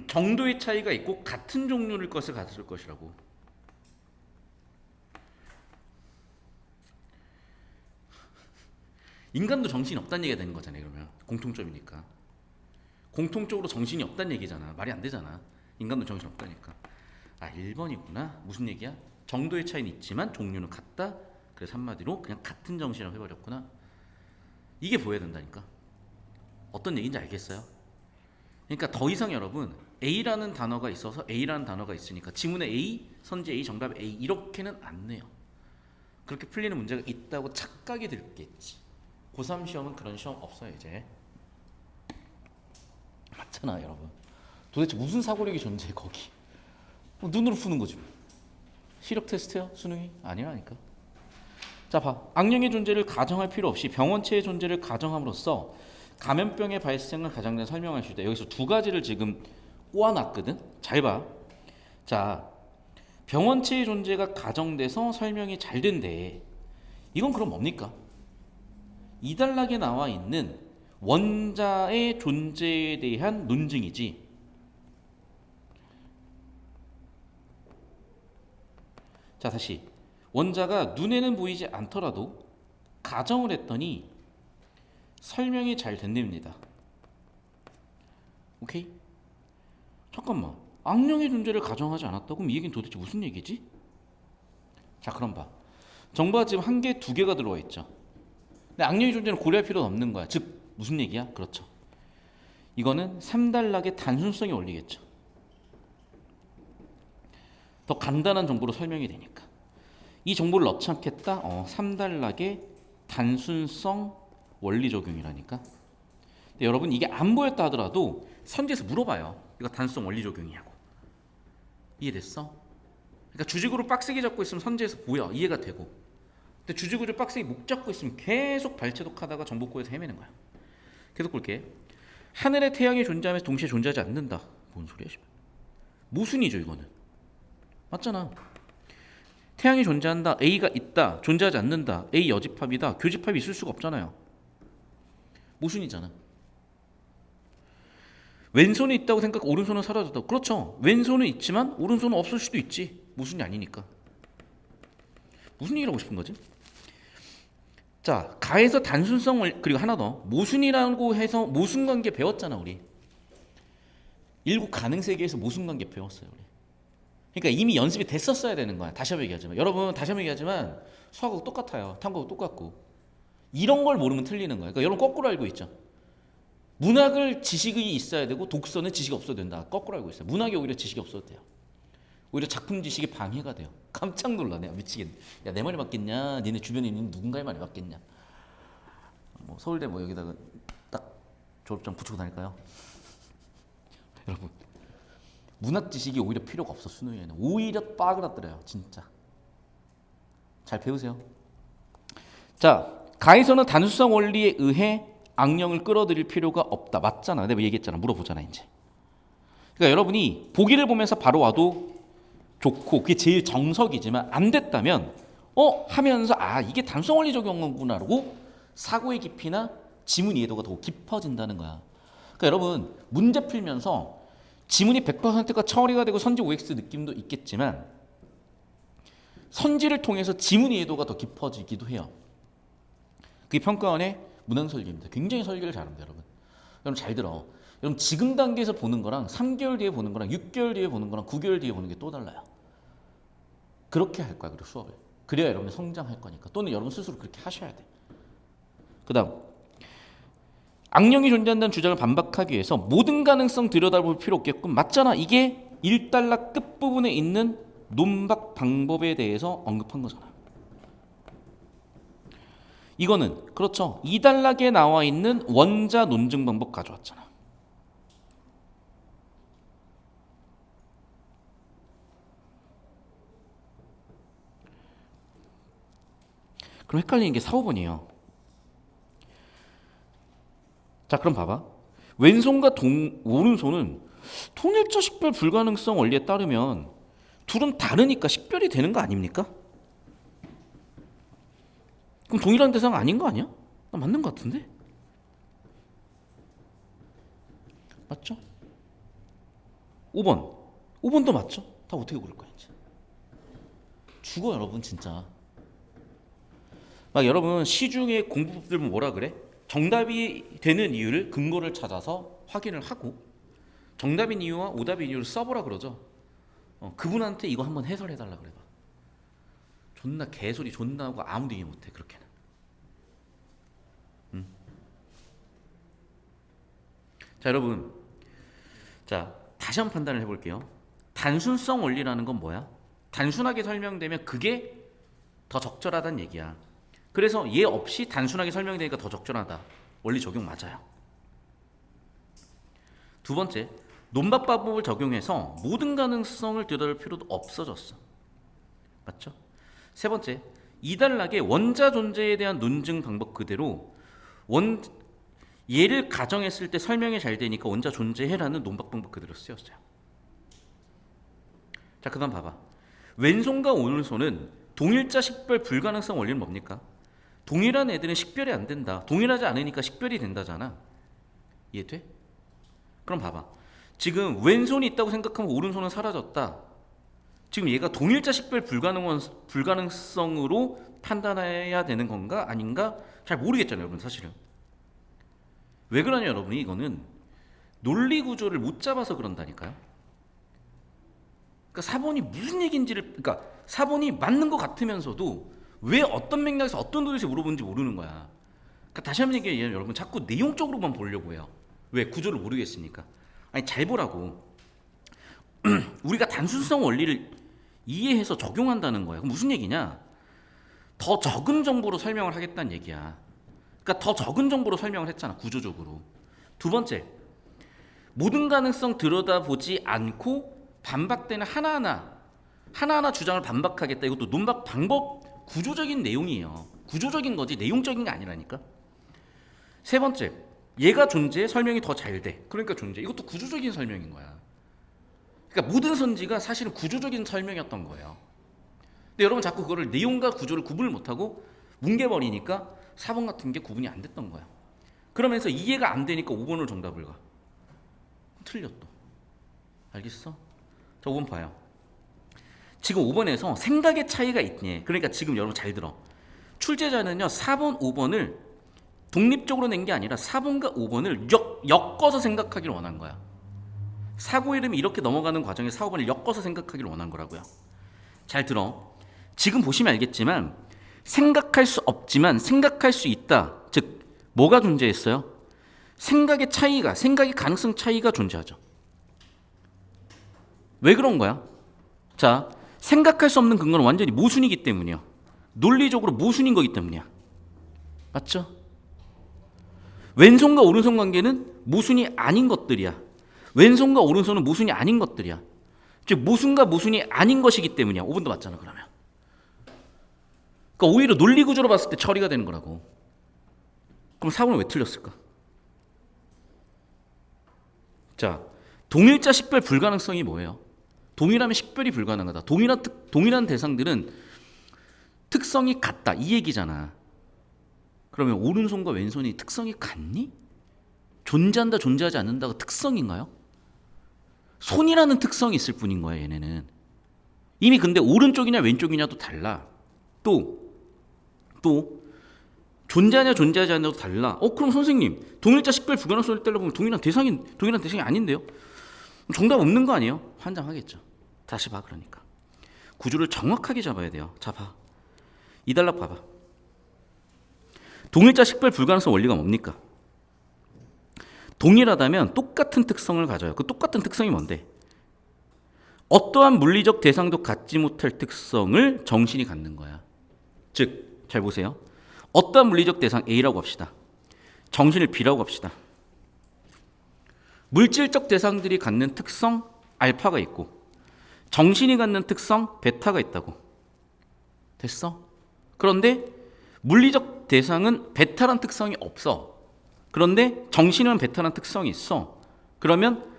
정도의 차이가 있고 같은 종류의 것을 가질 것이라고. 인간도 정신이 없다는 얘기가 되는 거잖아요. 그러면 공통점이니까. 공통적으로 정신이 없다는 얘기잖아. 말이 안 되잖아. 인간도 정신 없다니까. 아, 1번이구나. 무슨 얘기야? 정도의 차이는 있지만 종류는 같다. 그래서 한마디로 그냥 같은 정신이라고 해버렸구나. 이게 보여야 된다니까. 어떤 얘기인지 알겠어요? 그러니까 더 이상 여러분 A라는 단어가 있어서 A라는 단어가 있으니까 지문에 A, 선지 A, 정답 A 이렇게는 안 내요. 그렇게 풀리는 문제가 있다고 착각이 들겠지. 고3 시험은 그런 시험 없어요 이제. 맞잖아 여러분. 도대체 무슨 사고력이 존재해 거기. 눈으로 푸는 거지. 시력 테스트야? 수능이? 아니라니까. 자, 봐. 악령의 존재를 가정할 필요 없이 병원체의 존재를 가정함으로써 감염병의 발생을 가장 잘 설명할 수 있다. 여기서 두 가지를 지금 꼬아놨거든. 잘 봐. 자, 병원체의 존재가 가정돼서 설명이 잘 된대. 이건 그럼 뭡니까? 이단락에 나와 있는 원자의 존재에 대한 논증이지. 자, 다시. 원자가 눈에는 보이지 않더라도 가정을 했더니 설명이 잘 된답니다. 오케이? 잠깐만. 악령의 존재를 가정하지 않았다고? 그럼 이 얘기는 도대체 무슨 얘기지? 자, 그럼 봐. 정보가 지금 한 개, 두 개가 들어와 있죠. 근데 악령의 존재는 고려할 필요는 없는 거야. 즉, 무슨 얘기야? 그렇죠. 이거는 3단락의 단순성이 올리겠죠. 더 간단한 정보로 설명이 되니까. 이 정보를 넣지 않겠다? 3단락의 단순성 원리 적용이라니까. 근데 여러분 이게 안 보였다 하더라도 선지에서 물어봐요. 이거 단순성 원리 적용이냐고. 이해됐어? 그러니까 주직으로 빡세게 잡고 있으면 선지에서 보여. 이해가 되고. 근데 주직으로 빡세게 못 잡고 있으면 계속 발췌독하다가 정보고에서 헤매는 거야. 계속 볼게. 하늘에 태양이 존재하면서 동시에 존재하지 않는다. 뭔 소리야? 모순이죠 이거는. 맞잖아. 태양이 존재한다. A가 있다. 존재하지 않는다. A 여집합이다. 교집합이 있을 수가 없잖아요. 모순이잖아. 왼손이 있다고 생각하고 오른손은 사라졌다. 그렇죠. 왼손은 있지만 오른손은 없을 수도 있지. 모순이 아니니까. 무슨 얘기를 하고 싶은 거지? 자, 가에서 단순성을, 그리고 하나 더. 모순이라고 해서 모순관계 배웠잖아 우리. 일곱 가능세계에서 모순관계 배웠어요 우리. 그러니까 이미 연습이 됐었어야 되는 거야. 다시 한번 얘기하지만. 여러분 다시 한번 얘기하지만 수학하고 똑같아요. 탐구하고 똑같고. 이런 걸 모르면 틀리는 거예요. 그러니까 여러분 거꾸로 알고 있죠. 문학을 지식이 있어야 되고 독서는 지식이 없어도 된다. 거꾸로 알고 있어요. 문학이 오히려 지식이 없어도 돼요. 오히려 작품 지식이 방해가 돼요. 깜짝 놀라네. 미치겠네. 야, 내 말이 맞겠냐? 니네 주변에 있는 누군가의 말이 맞겠냐? 뭐 서울대 뭐 여기다가 딱 졸업장 붙이고 다닐까요? 여러분, 문학 지식이 오히려 필요가 없어. 수능에는 오히려 빠그라들어요. 진짜. 잘 배우세요. 자, 가에서는 단수성 원리에 의해 악령을 끌어들일 필요가 없다. 맞잖아. 내가 얘기했잖아. 물어보잖아 이제. 그러니까 여러분이 보기를 보면서 바로 와도 좋고 그게 제일 정석이지만 안 됐다면 하면서 이게 단수성 원리 적용구나라고 사고의 깊이나 지문 이해도가 더 깊어진다는 거야. 그러니까 여러분 문제 풀면서 지문이 100%가 처리가 되고 선지 OX 느낌도 있겠지만 선지를 통해서 지문 이해도가 더 깊어지기도 해요. 그게 평가원의 문항 설계입니다. 굉장히 설계를 잘합니다, 여러분. 여러분 잘 들어. 여러분 지금 단계에서 보는 거랑 3개월 뒤에 보는 거랑 6개월 뒤에 보는 거랑 9개월 뒤에 보는 게 또 달라요. 그렇게 할 거야, 그리고 수업을. 그래야 여러분이 성장할 거니까. 또는 여러분 스스로 그렇게 하셔야 돼. 그 다음 악령이 존재한다는 주장을 반박하기 위해서 모든 가능성 들여다볼 필요 없겠군. 맞잖아. 이게 1달러 끝부분에 있는 논박 방법에 대해서 언급한 거잖아. 이거는 그렇죠. 2단락에 나와 있는 원자 논증 방법 가져왔잖아. 그럼 헷갈리는 게 4, 5번이에요. 자, 그럼 봐봐. 왼손과 오른손은 통일자 식별 불가능성 원리에 따르면 둘은 다르니까 식별이 되는 거 아닙니까? 그럼 동일한 대상 아닌 거 아니야? 나 맞는 거 같은데? 맞죠? 5번. 5번도 맞죠? 다 어떻게 고를 거야 이제? 죽어 여러분 진짜. 막 여러분 시중에 공부법들 뭐라 그래? 정답이 되는 이유를 근거를 찾아서 확인을 하고 정답인 이유와 오답인 이유를 써보라 그러죠. 그분한테 이거 한번 해설해달라 그래 봐. 존나 개소리 존나 하고 아무도 이해 못해 그렇게는. 자 여러분, 자 다시 한번 판단을 해볼게요. 단순성 원리라는 건 뭐야? 단순하게 설명되면 그게 더 적절하다는 얘기야. 그래서 얘 없이 단순하게 설명되니까 더 적절하다. 원리 적용 맞아요. 두 번째, 논박방법을 적용해서 모든 가능성을 들여다볼 필요도 없어졌어. 맞죠? 세 번째, 2단락의 원자 존재에 대한 논증 방법 그대로 얘를 가정했을 때 설명이 잘 되니까 원자 존재해라는 논박 방법 그대로 쓰였어요. 자, 그 다음 봐봐. 왼손과 오른손은 동일자 식별 불가능성 원리는 뭡니까? 동일한 애들은 식별이 안 된다. 동일하지 않으니까 식별이 된다잖아. 이해돼? 그럼 봐봐. 지금 왼손이 있다고 생각하면 오른손은 사라졌다. 지금 얘가 동일자 식별 불가능성으로 판단해야 되는 건가 아닌가 잘 모르겠잖아요, 여러분 사실은. 왜 그러냐 여러분이 이거는 논리 구조를 못 잡아서 그런다니까요. 그러니까 4번이 무슨 얘기인지를, 그러니까 4번이 맞는 것 같으면서도 왜 어떤 맥락에서 어떤 도에서 물어보는지 모르는 거야. 그러니까 다시 한번 얘기하면 여러분 자꾸 내용적으로만 보려고 해요. 왜? 구조를 모르겠으니까. 아니 잘 보라고. 우리가 단순성 원리를 이해해서 적용한다는 거야. 그럼 무슨 얘기냐? 더 적은 정보로 설명을 하겠다는 얘기야. 그러니까 더 적은 정보로 설명을 했잖아, 구조적으로. 두 번째, 모든 가능성 들여다보지 않고 반박되는 하나하나 주장을 반박하겠다. 이것도 논박 방법 구조적인 내용이에요. 구조적인 거지 내용적인 게 아니라니까. 세 번째, 얘가 존재해 설명이 더 잘 돼. 그러니까 존재. 이것도 구조적인 설명인 거야. 그러니까 모든 선지가 사실은 구조적인 설명이었던 거예요. 근데 여러분 자꾸 그거를 내용과 구조를 구분을 못하고 뭉개버리니까 4번 같은 게 구분이 안 됐던 거야. 그러면서 이해가 안 되니까 5번을 정답을 가. 틀렸어. 알겠어? 자, 5번 봐요. 지금 5번에서 생각의 차이가 있네. 그러니까 지금 여러분 잘 들어. 출제자는요 4번, 5번을 독립적으로 낸 게 아니라 4번과 5번을 엮어서 생각하기를 원한 거야. 사고 이름이 이렇게 넘어가는 과정에 4, 5번을 엮어서 생각하기를 원한 거라고요. 잘 들어. 지금 보시면 알겠지만 생각할 수 없지만 생각할 수 있다. 즉 뭐가 존재했어요? 생각의 차이가, 생각의 가능성 차이가 존재하죠. 왜 그런 거야? 자, 생각할 수 없는 근거는 완전히 모순이기 때문이야. 논리적으로 모순인 거기 때문이야. 맞죠? 왼손과 오른손 관계는 모순이 아닌 것들이야. 왼손과 오른손은 모순이 아닌 것들이야. 즉 모순과 모순이 아닌 것이기 때문이야. 5번도 맞잖아 그러면. 그러니까 오히려 논리 구조로 봤을 때 처리가 되는 거라고. 그럼 4번은 왜 틀렸을까? 자, 동일자 식별 불가능성이 뭐예요? 동일하면 식별이 불가능하다. 동일한 대상들은 특성이 같다. 이 얘기잖아. 그러면 오른손과 왼손이 특성이 같니? 존재한다, 존재하지 않는다가 특성인가요? 손이라는 특성이 있을 뿐인 거야, 얘네는. 이미 근데 오른쪽이냐 왼쪽이냐도 달라. 또 존재하냐 존재하지 않냐도 달라. 그럼 선생님, 동일자 식별 불가능성을 따라보면 동일한 대상이 아닌데요? 정답 없는 거 아니에요? 환장하겠죠. 다시 봐, 그러니까. 구조를 정확하게 잡아야 돼요. 자, 봐. 이 단락 봐봐. 동일자 식별 불가능성 원리가 뭡니까? 동일하다면 똑같은 특성을 가져요. 그 똑같은 특성이 뭔데? 어떠한 물리적 대상도 갖지 못할 특성을 정신이 갖는 거야. 즉, 잘 보세요. 어떠한 물리적 대상 A라고 합시다. 정신을 B라고 합시다. 물질적 대상들이 갖는 특성 알파가 있고 정신이 갖는 특성 베타가 있다고. 됐어? 그런데 물리적 대상은 베타란 특성이 없어. 그런데 정신은 베타란 특성이 있어. 그러면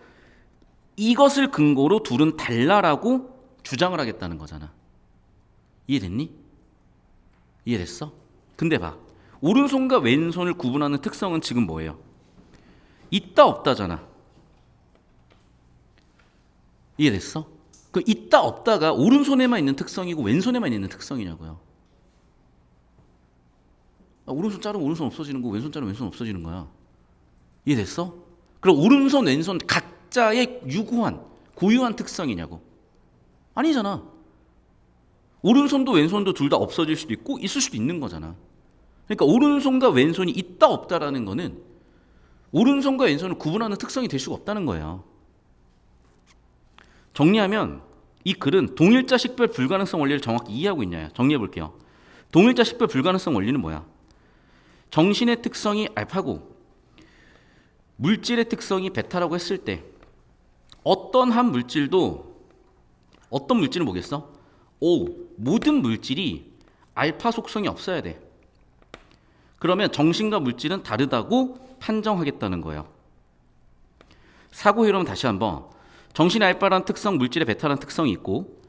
이것을 근거로 둘은 달라라고 주장을 하겠다는 거잖아. 이해됐니? 이해됐어? 근데 봐. 오른손과 왼손을 구분하는 특성은 지금 뭐예요? 있다 없다잖아. 이해됐어? 그 있다 없다가 오른손에만 있는 특성이고 왼손에만 있는 특성이냐고요. 오른손 자르면 오른손 없어지는 거, 왼손 자르면 왼손 없어지는 거야. 이해됐어? 그럼 오른손 왼손 각자의 유구한 고유한 특성이냐고. 아니잖아. 오른손도 왼손도 둘 다 없어질 수도 있고 있을 수도 있는 거잖아. 그러니까 오른손과 왼손이 있다 없다라는 거는 오른손과 왼손을 구분하는 특성이 될 수가 없다는 거예요. 정리하면 이 글은 동일자 식별 불가능성 원리를 정확히 이해하고 있냐. 정리해 볼게요. 동일자 식별 불가능성 원리는 뭐야? 정신의 특성이 알파고 물질의 특성이 베타라고 했을 때 어떤 물질은 뭐겠어? 모든 물질이 알파 속성이 없어야 돼. 그러면 정신과 물질은 다르다고 판정하겠다는 거예요. 사고 흐름 다시 한번. 정신의 알파라는 특성, 물질의 베타라는 특성이 있고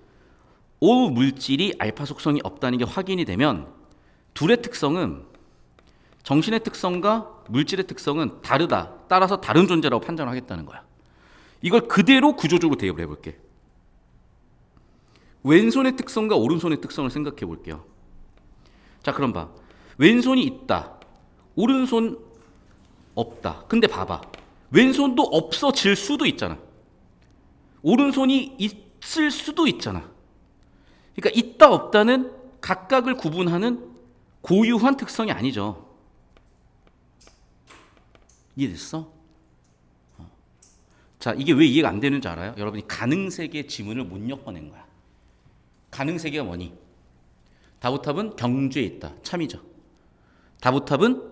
물질이 알파 속성이 없다는 게 확인이 되면 둘의 특성은 정신의 특성과 물질의 특성은 다르다. 따라서 다른 존재라고 판정을 하겠다는 거야. 이걸 그대로 구조적으로 대입을 해볼게. 왼손의 특성과 오른손의 특성을 생각해 볼게요. 자, 그럼 봐. 왼손이 있다. 오른손 없다. 근데 봐봐. 왼손도 없어질 수도 있잖아. 오른손이 있을 수도 있잖아. 그러니까 있다 없다는 각각을 구분하는 고유한 특성이 아니죠. 이해됐어? 자, 이게 왜 이해가 안 되는 줄 알아요? 여러분이 가능세계의 지문을 못 엮어낸 거야. 가능세계가 뭐니? 다부탑은 경주에 있다. 참이죠. 다부탑은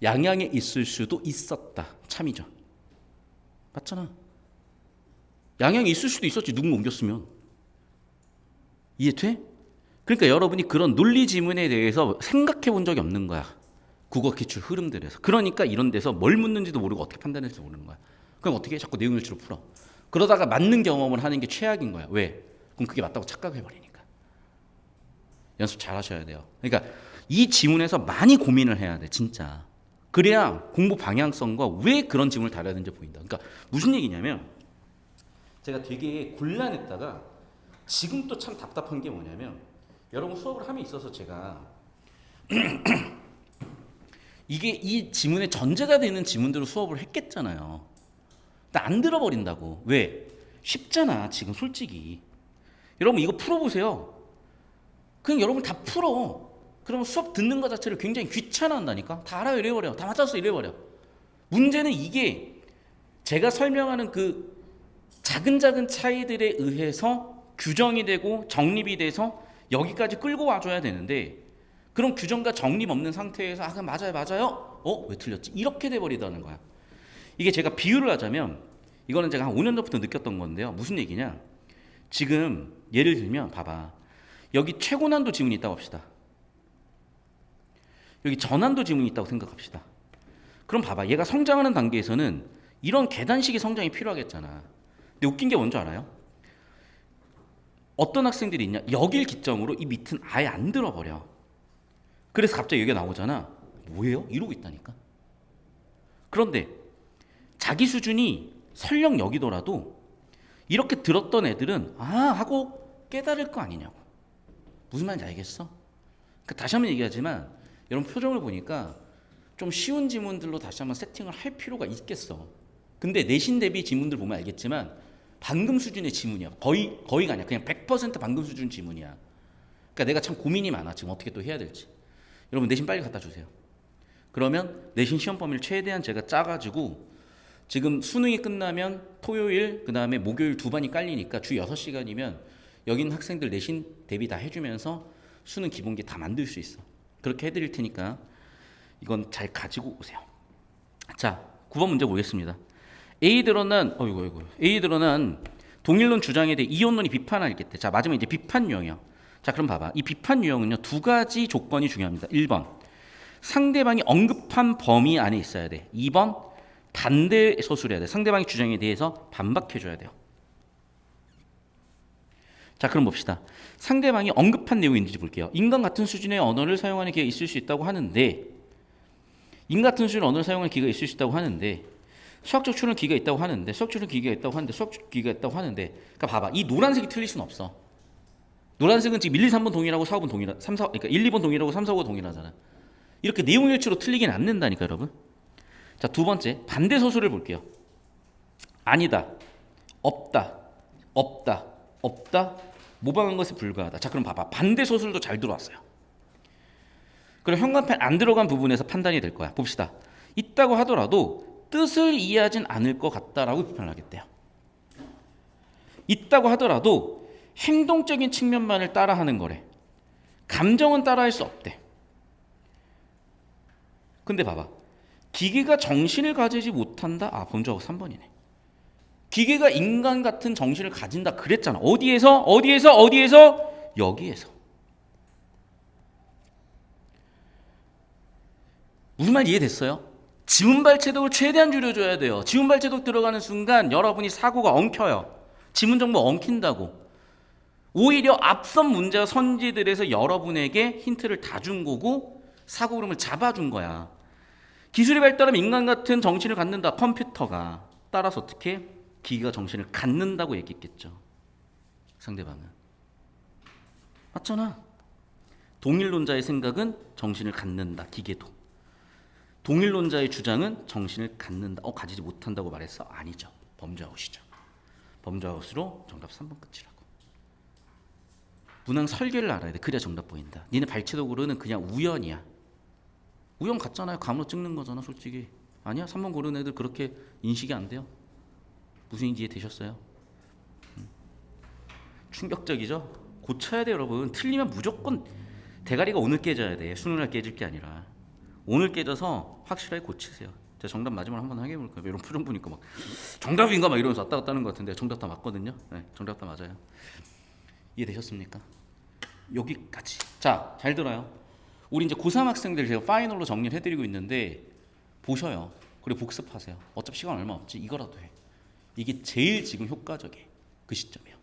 양양에 있을 수도 있었다. 참이죠. 맞잖아. 양양에 있을 수도 있었지. 누군가 옮겼으면. 이해돼? 그러니까 여러분이 그런 논리 지문에 대해서 생각해 본 적이 없는 거야. 국어 기출 흐름들에서. 그러니까 이런 데서 뭘 묻는지도 모르고 어떻게 판단할지 모르는 거야. 그럼 어떻게 해? 자꾸 내용 일치로 풀어. 그러다가 맞는 경험을 하는 게 최악인 거야. 왜? 그럼 그게 맞다고 착각해버리니까. 연습 잘 하셔야 돼요. 그러니까 이 지문에서 많이 고민을 해야 돼. 진짜. 그래야 공부 방향성과 왜 그런 지문을 다뤄야 되는지 보인다. 그러니까 무슨 얘기냐면 제가 되게 곤란했다가 지금 또 참 답답한 게 뭐냐면 여러분 수업을 함에 있어서 제가 이게 이 지문의 전제가 되는 지문대로 수업을 했겠잖아요. 근데 안 들어버린다고. 왜? 쉽잖아 지금 솔직히. 여러분 이거 풀어보세요. 그냥 여러분 다 풀어. 그러면 수업 듣는 것 자체를 굉장히 귀찮아한다니까. 다 알아요 이래버려. 다 맞았어 이래버려. 문제는 이게 제가 설명하는 그 작은 차이들에 의해서 규정이 되고 정립이 돼서 여기까지 끌고 와줘야 되는데, 그런 규정과 정립 없는 상태에서 그럼 맞아요 왜 틀렸지? 이렇게 돼버리다는 거야. 이게 제가 비유를 하자면, 이거는 제가 한 5년 전부터 느꼈던 건데요. 무슨 얘기냐, 지금 예를 들면 봐봐, 여기 최고난도 지문이 있다고 합시다. 여기 저난도 지문이 있다고 생각합시다. 그럼 봐봐, 얘가 성장하는 단계에서는 이런 계단식의 성장이 필요하겠잖아. 근데 웃긴 게 뭔지 알아요? 어떤 학생들이 있냐, 여길 기점으로 이 밑은 아예 안 들어버려. 그래서 갑자기 여기가 나오잖아. 뭐예요? 이러고 있다니까. 그런데 자기 수준이 설령 여기더라도 이렇게 들었던 애들은 하고 깨달을 거 아니냐고. 무슨 말인지 알겠어? 그러니까 다시 한번 얘기하지만 여러분 표정을 보니까 좀 쉬운 지문들로 다시 한번 세팅을 할 필요가 있겠어. 근데 내신 대비 지문들 보면 알겠지만 방금 수준의 지문이야. 거의가 아니야. 그냥 100% 방금 수준 지문이야. 그러니까 내가 참 고민이 많아. 지금 어떻게 또 해야 될지. 여러분 내신 빨리 갖다 주세요. 그러면 내신 시험 범위를 최대한 제가 짜가지고, 지금 수능이 끝나면 토요일 그 다음에 목요일 두 반이 깔리니까 주 6시간이면 여기 있는 학생들 내신 대비 다 해주면서 수능 기본기 다 만들 수 있어. 그렇게 해드릴 테니까 이건 잘 가지고 오세요. 자, 9번 문제 보겠습니다. A 드러난 동일론 주장에 대해 이원론이 비판할 때, 자 마지막 이제 비판 유형이요. 자 그럼 봐봐, 이 비판 유형은요 두 가지 조건이 중요합니다. 1번 상대방이 언급한 범위 안에 있어야 돼. 2번 반대 서술해야 돼. 상대방의 주장에 대해서 반박해줘야 돼요. 자 그럼 봅시다. 상대방이 언급한 내용이 있는지 볼게요. 인간 같은 수준의 언어를 사용하는 기회가 있을 수 있다고 하는데, 인간 같은 수준의 언어를 사용하는 기회가 있을 수 있다고 하는데, 수학적 추론 기회가 있다고 하는데, 수학적 기회가 있다고 하는데, 수학적 기회가 있다고 하는데, 그러니까 봐봐, 이 노란색이 틀릴 수는 없어. 노란색은 지금 1, 2, 3번 동일하고 4, 5번 동일하, 3, 4, 그러니까 1, 2번 동일하고 3, 4, 5가 동일하잖아. 이렇게 내용일치로 틀리긴 않는다니까 여러분. 자, 두 번째 반대 서술을 볼게요. 아니다, 없다, 모방한 것에 불과하다. 자, 그럼 봐봐, 반대 서술도 잘 들어왔어요. 그럼 현관펜 안 들어간 부분에서 판단이 될 거야. 봅시다. 있다고 하더라도 뜻을 이해하진 않을 것 같다라고 비판을 하겠대요. 있다고 하더라도 행동적인 측면만을 따라하는 거래. 감정은 따라할 수 없대. 근데 봐봐, 기계가 정신을 가지지 못한다? 범주하고 3번이네. 기계가 인간 같은 정신을 가진다 그랬잖아. 어디에서? 여기에서. 무슨 말 이해됐어요? 지문발췌독을 최대한 줄여줘야 돼요. 지문발췌독 들어가는 순간 여러분이 사고가 엉켜요. 지문 정보 엉킨다고. 오히려 앞선 문제와 선지들에서 여러분에게 힌트를 다 준 거고 사고 흐름을 잡아준 거야. 기술이 발달하면 인간 같은 정신을 갖는다, 컴퓨터가. 따라서 어떻게? 기계가 정신을 갖는다고 얘기했겠죠. 상대방은. 맞잖아. 동일론자의 생각은 정신을 갖는다, 기계도. 동일론자의 주장은 정신을 갖는다. 가지지 못한다고 말했어? 아니죠. 범죄아웃이죠. 범죄아웃으로 정답 3번 끝이라고. 문항 설계를 알아야 돼. 그래야 정답 보인다. 니네 발췌독으로는 그냥 우연이야. 우연 같잖아요. 감으로 찍는 거잖아 솔직히. 아니야? 3번 고른 애들 그렇게 인식이 안 돼요? 무슨 인지 이해되셨어요? 충격적이죠? 고쳐야 돼 여러분. 틀리면 무조건 대가리가 오늘 깨져야 돼. 수능날 깨질 게 아니라. 오늘 깨져서 확실하게 고치세요. 제가 정답 마지막으로 한번 하게 해볼까요? 이런 표정 보니까 막 정답인가 막 이러면서 왔다 갔다 하는 것 같은데 정답 다 맞거든요. 네, 정답 다 맞아요. 이해되셨습니까? 여기까지. 자, 잘 들어요. 우리 이제 고3 학생들 제가 파이널로 정리를 해드리고 있는데 보셔요. 그리고 복습하세요. 어차피 시간 얼마 없지. 이거라도 해. 이게 제일 지금 효과적이에요. 그 시점이요.